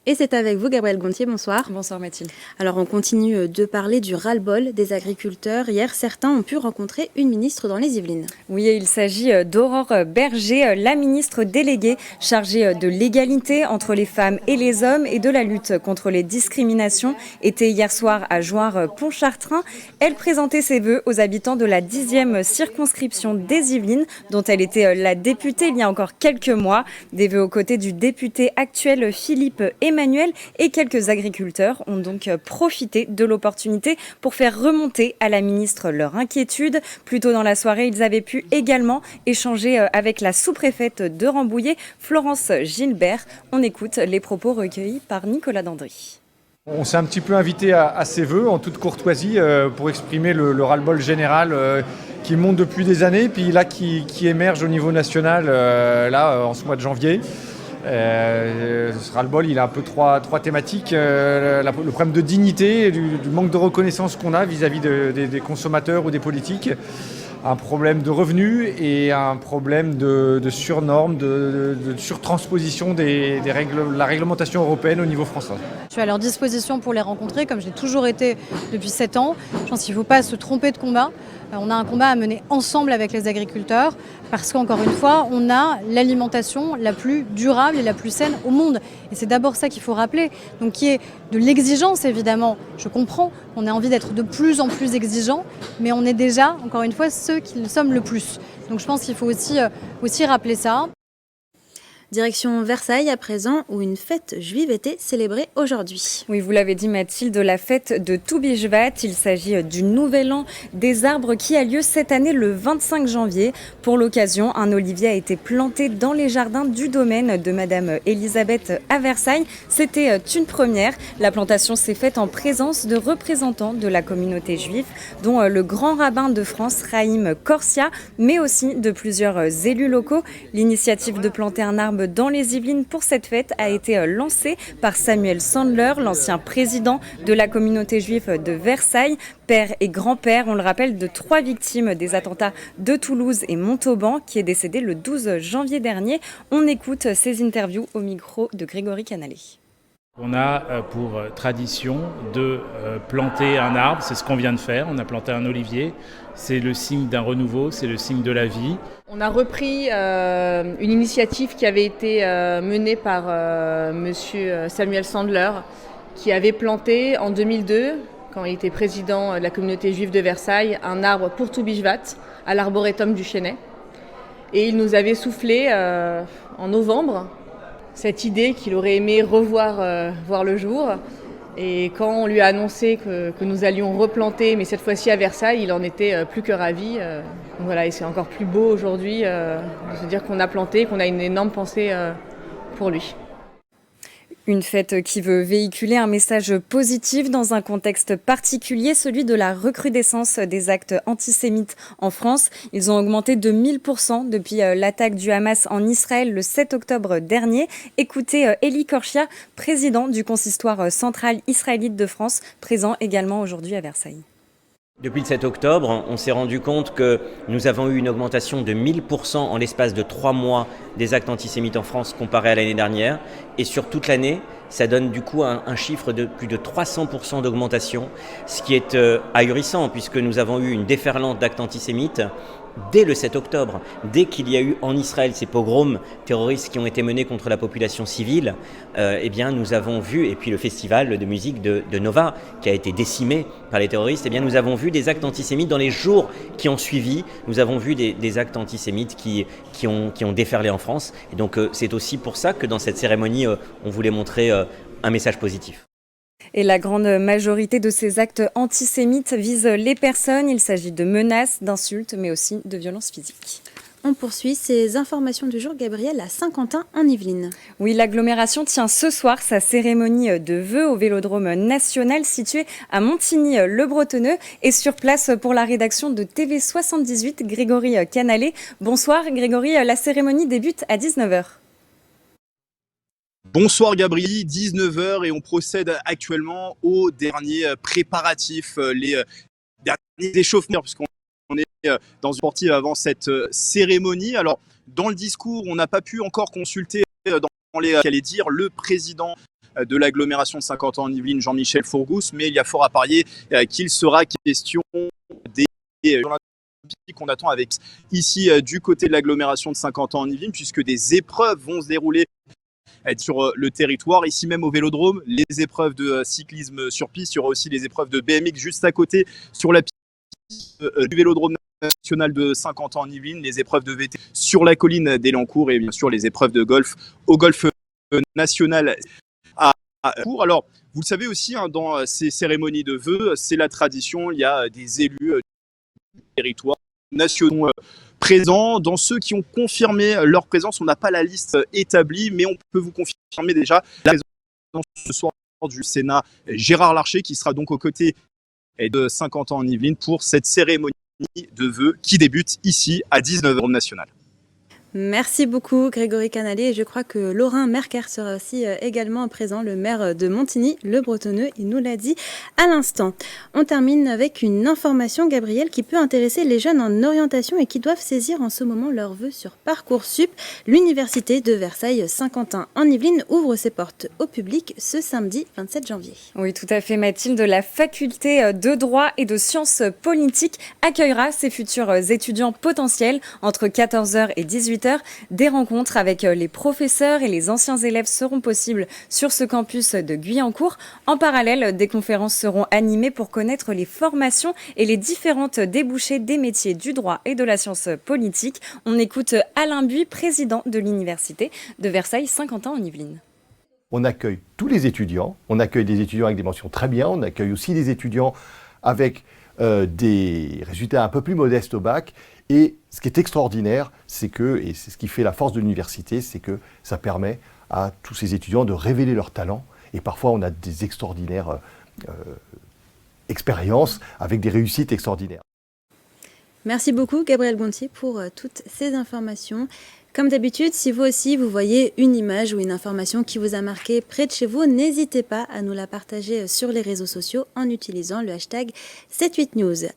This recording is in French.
Et c'est avec vous, Gabrielle Gontier, bonsoir. Bonsoir Mathilde. Alors on continue de parler du ras-le-bol des agriculteurs. Hier, certains ont pu rencontrer une ministre dans les Yvelines. Oui, il s'agit d'Aurore Berger, la ministre déléguée chargée de l'égalité entre les femmes et les hommes et de la lutte contre les discriminations, était hier soir à Joire-Pontchartrain. Elle présentait ses vœux aux habitants de la 10e circonscription des Yvelines, dont elle était la députée il y a encore quelques mois. Des vœux aux côtés du député actuel Philippe Emmanuel, et quelques agriculteurs ont donc profité de l'opportunité pour faire remonter à la ministre leur inquiétude. Plus tôt dans la soirée, ils avaient pu également échanger avec la sous-préfète de Rambouillet, Florence Gilbert. On écoute les propos recueillis par Nicolas Dandry. On s'est un petit peu invité à ces vœux en toute courtoisie pour exprimer le ras-le-bol général qui monte depuis des années, puis là qui émerge au niveau national en ce mois de janvier. Ce ras-le-bol, il a un peu trois thématiques. Le problème de dignité, du manque de reconnaissance qu'on a vis-à-vis des consommateurs ou des politiques. Un problème de revenus et un problème de surnormes, de surtransposition de la réglementation européenne au niveau français. Je suis à leur disposition pour les rencontrer, comme je l'ai toujours été depuis 7 ans. Je pense qu'il ne faut pas se tromper de combat. On a un combat à mener ensemble avec les agriculteurs parce qu'encore une fois, on a l'alimentation la plus durable et la plus saine au monde. Et c'est d'abord ça qu'il faut rappeler. Donc qui est de l'exigence, évidemment. Je comprends, on a envie d'être de plus en plus exigeant, mais on est déjà, encore une fois, ceux qui le sommes le plus. Donc je pense qu'il faut aussi rappeler ça. Direction Versailles à présent, où une fête juive était célébrée aujourd'hui. Oui, vous l'avez dit Mathilde, la fête de Toubishvat. Il s'agit du Nouvel An des arbres qui a lieu cette année le 25 janvier. Pour l'occasion, un olivier a été planté dans les jardins du domaine de Madame Elisabeth à Versailles. C'était une première. La plantation s'est faite en présence de représentants de la communauté juive, dont le grand rabbin de France, Raïm Corsia, mais aussi de plusieurs élus locaux. L'initiative de planter un arbre dans les Yvelines pour cette fête a été lancée par Samuel Sandler, l'ancien président de la communauté juive de Versailles, père et grand-père, on le rappelle, de 3 victimes des attentats de Toulouse et Montauban, qui est décédé le 12 janvier dernier. On écoute ces interviews au micro de Grégory Canalé. On a pour tradition de planter un arbre, c'est ce qu'on vient de faire, on a planté un olivier, c'est le signe d'un renouveau, c'est le signe de la vie. On a repris une initiative qui avait été menée par monsieur Samuel Sandler, qui avait planté en 2002, quand il était président de la communauté juive de Versailles, un arbre pour Toubishvat à l'arboretum du Chênay. Et il nous avait soufflé en novembre cette idée qu'il aurait aimé revoir voir le jour. Et quand on lui a annoncé que nous allions replanter, mais cette fois-ci à Versailles, il en était plus que ravi. Donc voilà, et c'est encore plus beau aujourd'hui de se dire qu'on a planté, qu'on a une énorme pensée pour lui. Une fête qui veut véhiculer un message positif dans un contexte particulier, celui de la recrudescence des actes antisémites en France. Ils ont augmenté de 1000% depuis l'attaque du Hamas en Israël le 7 octobre dernier. Écoutez Eli Korshia, président du consistoire central israélite de France, présent également aujourd'hui à Versailles. Depuis le 7 octobre, on s'est rendu compte que nous avons eu une augmentation de 1000% en l'espace de 3 mois des actes antisémites en France comparé à l'année dernière. Et sur toute l'année, ça donne du coup un chiffre de plus de 300% d'augmentation, ce qui est ahurissant puisque nous avons eu une déferlante d'actes antisémites dès le 7 octobre. Dès qu'il y a eu en Israël ces pogroms terroristes qui ont été menés contre la population civile, eh bien nous avons vu, et puis le festival de musique de Nova qui a été décimé par les terroristes, eh bien nous avons vu des actes antisémites dans les jours qui ont suivi. Nous avons vu des actes antisémites qui ont déferlé en France. Et donc c'est aussi pour ça que dans cette cérémonie, on voulait montrer un message positif. Et la grande majorité de ces actes antisémites visent les personnes. Il s'agit de menaces, d'insultes, mais aussi de violences physiques. On poursuit ces informations du jour, Gabrielle, à Saint-Quentin en Yvelines. Oui, l'agglomération tient ce soir sa cérémonie de vœux au Vélodrome national situé à Montigny-le-Bretonneux. Et sur place pour la rédaction de TV78, Grégory Canalé. Bonsoir Grégory, la cérémonie débute à 19h. Bonsoir Gabriel, 19h et on procède actuellement aux derniers préparatifs, les derniers échauffements puisqu'on est dans une sportive avant cette cérémonie. Alors dans le discours, on n'a pas pu encore consulter dans les qu'allait dire le président de l'agglomération de Saint-Quentin-en-Yvelines, Jean-Michel Fourgousse, mais il y a fort à parier qu'il sera question des Jeux olympiques qu'on attend avec ici du côté de l'agglomération de Saint-Quentin-en-Yvelines, puisque des épreuves vont se dérouler sur le territoire, ici même au Vélodrome, les épreuves de cyclisme sur piste, il y aura aussi les épreuves de BMX juste à côté sur la piste du Vélodrome national de Saint-Quentin-en-Yvelines, les épreuves de VT sur la colline d'Elancourt et bien sûr les épreuves de golf au golf national à Cours. Alors, vous le savez aussi, hein, dans ces cérémonies de vœux, c'est la tradition, il y a des élus du territoire nationaux présents. Dans ceux qui ont confirmé leur présence, on n'a pas la liste établie, mais on peut vous confirmer déjà la présence ce soir du Sénat Gérard Larcher, qui sera donc aux côtés de Saint-Quentin-en-Yvelines pour cette cérémonie de vœux qui débute ici à 19h national. Merci beaucoup Grégory Canalé, et je crois que Laurent Merker sera aussi également présent, le maire de Montigny, le Bretonneux, il nous l'a dit à l'instant. On termine avec une information, Gabriel, qui peut intéresser les jeunes en orientation et qui doivent saisir en ce moment leurs vœux sur Parcoursup. L'université de Versailles-Saint-Quentin-en-Yvelines ouvre ses portes au public ce samedi 27 janvier. Oui, tout à fait, Mathilde. La faculté de droit et de sciences politiques accueillera ses futurs étudiants potentiels entre 14h et 18h. Des rencontres avec les professeurs et les anciens élèves seront possibles sur ce campus de Guyancourt. En parallèle, des conférences seront animées pour connaître les formations et les différentes débouchés des métiers du droit et de la science politique. On écoute Alain Buy, président de l'université de Versailles-Saint-Quentin-en-Yvelines. On accueille tous les étudiants, on accueille des étudiants avec des mentions très bien, on accueille aussi des étudiants avec des résultats un peu plus modestes au bac. Et ce qui est extraordinaire, c'est que, et c'est ce qui fait la force de l'université, c'est que ça permet à tous ces étudiants de révéler leurs talents. Et parfois, on a des extraordinaires expériences avec des réussites extraordinaires. Merci beaucoup Gabriel Gontier pour toutes ces informations. Comme d'habitude, si vous aussi vous voyez une image ou une information qui vous a marqué près de chez vous, n'hésitez pas à nous la partager sur les réseaux sociaux en utilisant le hashtag 78news.